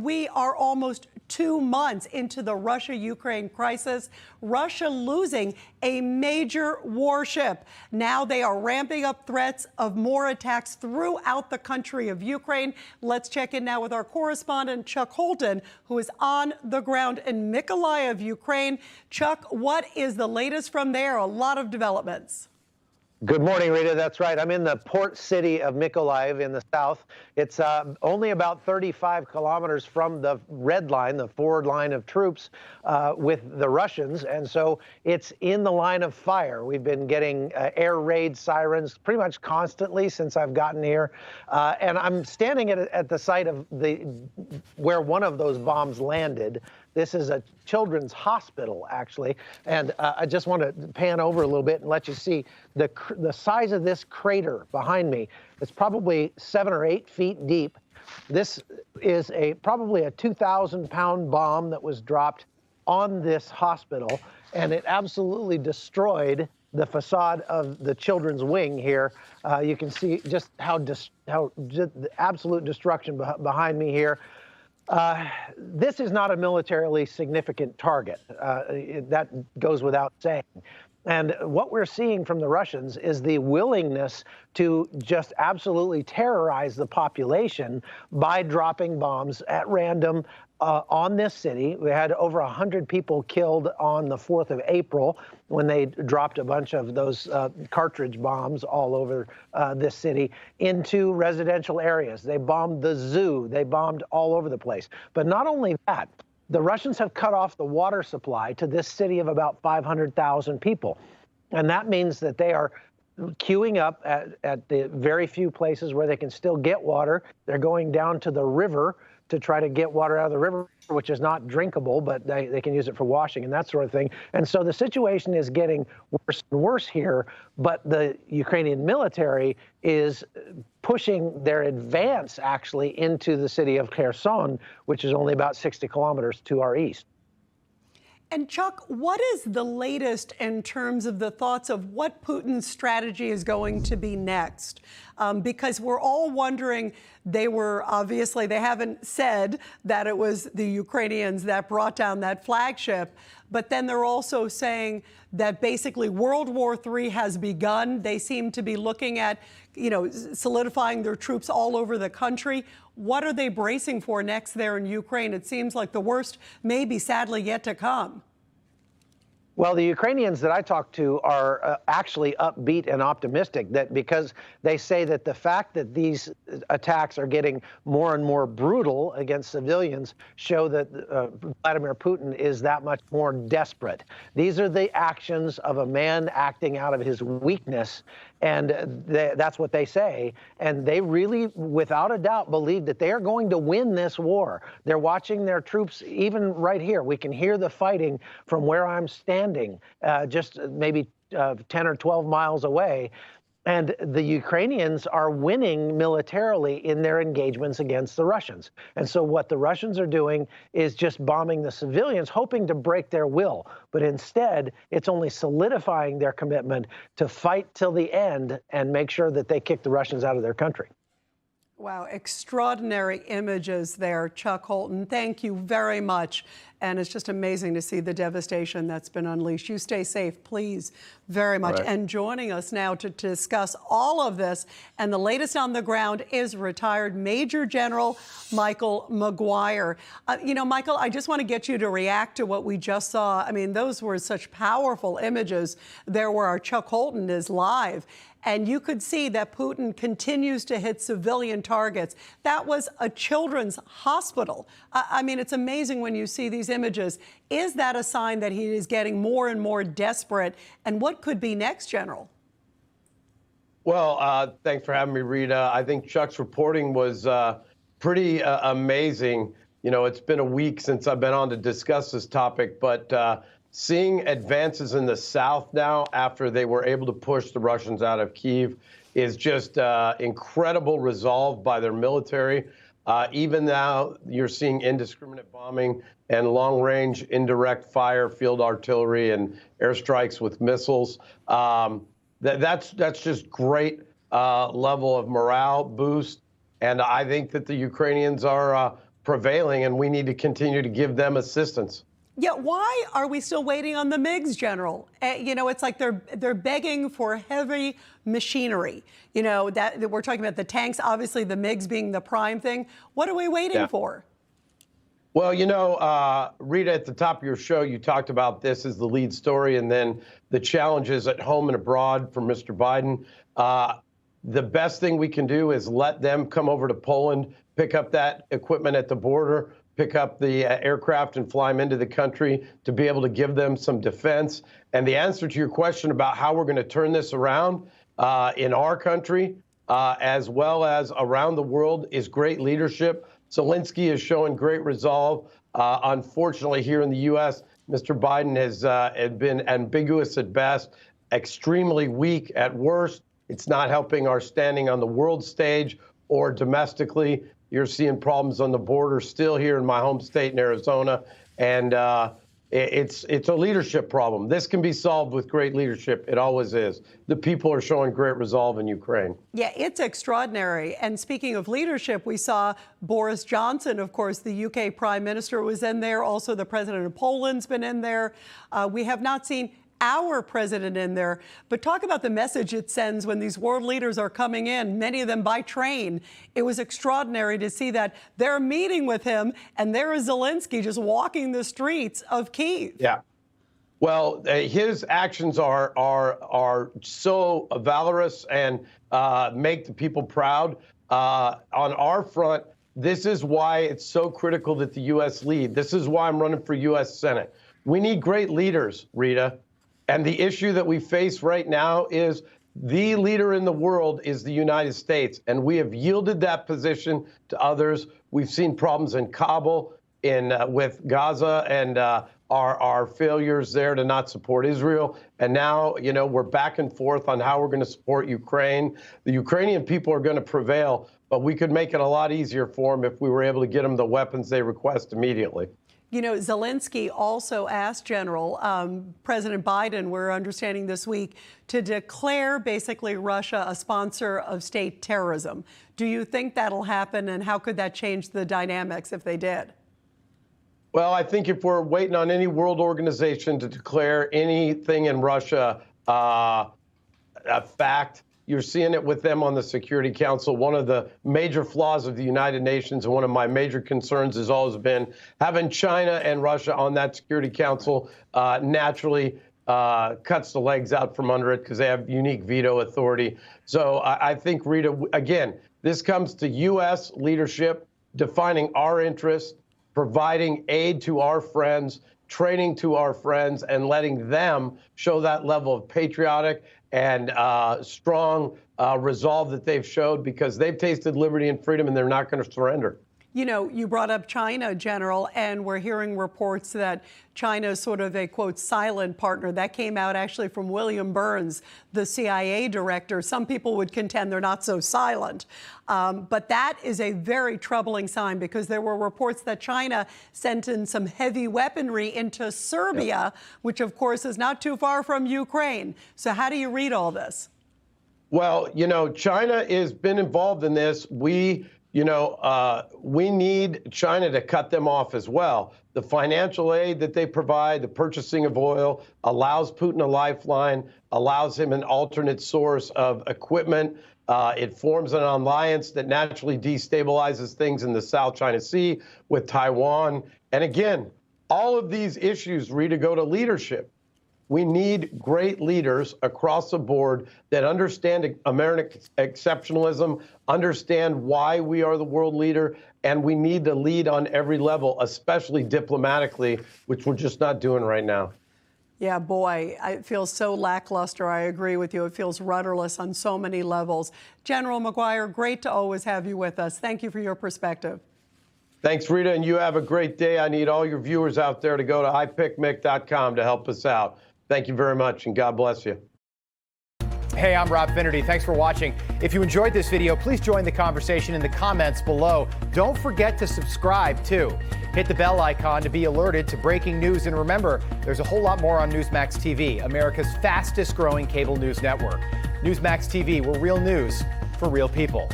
we are almost 2 months into the Russia-Ukraine crisis, Russia losing a major warship. Now they are ramping up threats of more attacks throughout the country of Ukraine. Let's check in now with our correspondent, Chuck Holton, who is on the ground in Mykolaiv, Ukraine. Chuck, what is the latest from there? A lot of developments. Good morning, Rita. That's right. I'm in the port city of Mykolaiv in the south. It's only about 35 kilometers from the red line, the forward line of troops with the Russians. And so it's in the line of fire. We've been getting air raid sirens pretty much constantly since I've gotten here. And I'm standing at the site of where one of those bombs landed. This is a children's hospital, actually. And I just want to pan over a little bit and let you see the size of this crater behind me. It's probably 7 or 8 feet deep. This is probably a 2,000-pound bomb that was dropped on this hospital, and it absolutely destroyed the facade of the children's wing here. You can see just how absolute destruction behind me here. This is not a militarily significant target. That goes without saying. And what we're seeing from the Russians is the willingness to just absolutely terrorize the population by dropping bombs at random on this city. We had over 100 people killed on the 4th of April when they dropped a bunch of those cartridge bombs all over this city into residential areas. They bombed the zoo. They bombed all over the place. But not only that, the Russians have cut off the water supply to this city of about 500,000 people. And that means that they are queuing up at the very few places where they can still get water. They're going down to the river to try to get water out of the river, which is not drinkable, but they can use it for washing and that sort of thing. And so the situation is getting worse and worse here, but the Ukrainian military is pushing their advance actually into the city of Kherson, which is only about 60 kilometers to our east. And Chuck, what is the latest in terms of the thoughts of what Putin's strategy is going to be next? Because we're all wondering, they haven't said that it was the Ukrainians that brought down that flagship, but then they're also saying that basically World War III has begun. They seem to be looking at, solidifying their troops all over the country. What are they bracing for next there in Ukraine? It seems like the worst may be sadly yet to come. Well, the Ukrainians that I talked to are actually upbeat and optimistic, that because they say that the fact that these attacks are getting more and more brutal against civilians show that Vladimir Putin is that much more desperate. These are the actions of a man acting out of his weakness, and that's what they say. And they really, without a doubt, believe that they are going to win this war. They're watching their troops, even right here. We can hear the fighting from where I'm standing, just maybe 10 or 12 miles away. And the Ukrainians are winning militarily in their engagements against the Russians. And so what the Russians are doing is just bombing the civilians, hoping to break their will. But instead, it's only solidifying their commitment to fight till the end and make sure that they kick the Russians out of their country. Wow, extraordinary images there, Chuck Holton. Thank you very much. And it's just amazing to see the devastation that's been unleashed. You stay safe, please, very much. Right. And joining us now to discuss all of this and the latest on the ground is retired Major General Michael McGuire. Michael, I just want to get you to react to what we just saw. I mean, those were such powerful images there where our Chuck Holton is live. And you could see that Putin continues to hit civilian targets. That was a children's hospital. I mean, it's amazing when you see these images. Is that a sign that he is getting more and more desperate? And what could be next, General? Well, thanks for having me, Rita. I think Chuck's reporting was pretty amazing. It's been a week since I've been on to discuss this topic, but seeing advances in the south now after they were able to push the Russians out of Kyiv is just incredible resolve by their military. Even now, you're seeing indiscriminate bombing and long-range indirect fire, field artillery, and airstrikes with missiles. That's just great level of morale boost. And I think that the Ukrainians are prevailing, and we need to continue to give them assistance. Yeah, why are we still waiting on the MiGs, General? It's like they're begging for heavy machinery. That we're talking about the tanks, obviously the MiGs being the prime thing. What are we waiting for? Well, Rita, at the top of your show, you talked about this as the lead story, and then the challenges at home and abroad for Mr. Biden. The best thing we can do is let them come over to Poland, pick up that equipment at the border, pick up the aircraft and fly them into the country to be able to give them some defense. And the answer to your question about how we're going to turn this around in our country, as well as around the world, is great leadership. Zelensky is showing great resolve. Unfortunately, here in the U.S., Mr. Biden has been ambiguous at best, extremely weak at worst. It's not helping our standing on the world stage or domestically. You're seeing problems on the border still here in my home state in Arizona, and it's a leadership problem. This can be solved with great leadership. It always is. The people are showing great resolve in Ukraine. Yeah, it's extraordinary. And speaking of leadership, we saw Boris Johnson, of course, the UK Prime Minister was in there. Also, the President of Poland's been in there. We have not seen our president in there, but talk about the message it sends when these world leaders are coming in, many of them by train. It was extraordinary to see that they're meeting with him, and there is Zelensky just walking the streets of Kyiv. Yeah. Well, his actions are so valorous and make the people proud. On our front, this is why it's so critical that the U.S. lead. This is why I'm running for U.S. Senate. We need great leaders, Rita. And the issue that we face right now is the leader in the world is the United States, and we have yielded that position to others. We've seen problems in Kabul, with Gaza, and our failures there to not support Israel. And now, we're back and forth on how we're going to support Ukraine. The Ukrainian people are going to prevail, but we could make it a lot easier for them if we were able to get them the weapons they request immediately. Zelensky also asked President Biden, we're understanding this week, to declare basically Russia a sponsor of state terrorism. Do you think that'll happen, and how could that change the dynamics if they did? Well, I think if we're waiting on any world organization to declare anything in Russia a fact, you're seeing it with them on the Security Council. One of the major flaws of the United Nations, and one of my major concerns has always been having China and Russia on that Security Council naturally cuts the legs out from under it because they have unique veto authority. So I think, Rita, again, this comes to U.S. leadership, defining our interests, providing aid to our friends, training to our friends, and letting them show that level of patriotic and strong resolve that they've showed, because they've tasted liberty and freedom, and they're not going to surrender. You brought up China, General, and we're hearing reports that China is sort of a, quote, silent partner. That came out actually from William Burns, the CIA director. Some people would contend they're not so silent. But that is a very troubling sign, because there were reports that China sent in some heavy weaponry into Serbia, which, of course, is not too far from Ukraine. So how do you read all this? Well, China has been involved in this. We need China to cut them off as well. The financial aid that they provide, the purchasing of oil, allows Putin a lifeline, allows him an alternate source of equipment. It forms an alliance that naturally destabilizes things in the South China Sea with Taiwan. And again, all of these issues, Rita, go to leadership. We need great leaders across the board that understand American exceptionalism, understand why we are the world leader, and we need to lead on every level, especially diplomatically, which we're just not doing right now. Yeah, boy, it feels so lackluster. I agree with you. It feels rudderless on so many levels. General McGuire, great to always have you with us. Thank you for your perspective. Thanks, Rita, and you have a great day. I need all your viewers out there to go to ipickmick.com to help us out. Thank you very much, and God bless you. Hey, I'm Rob Finnerty. Thanks for watching. If you enjoyed this video, please join the conversation in the comments below. Don't forget to subscribe, too. Hit the bell icon to be alerted to breaking news. And remember, there's a whole lot more on Newsmax TV, America's fastest growing cable news network. Newsmax TV, we're real news for real people.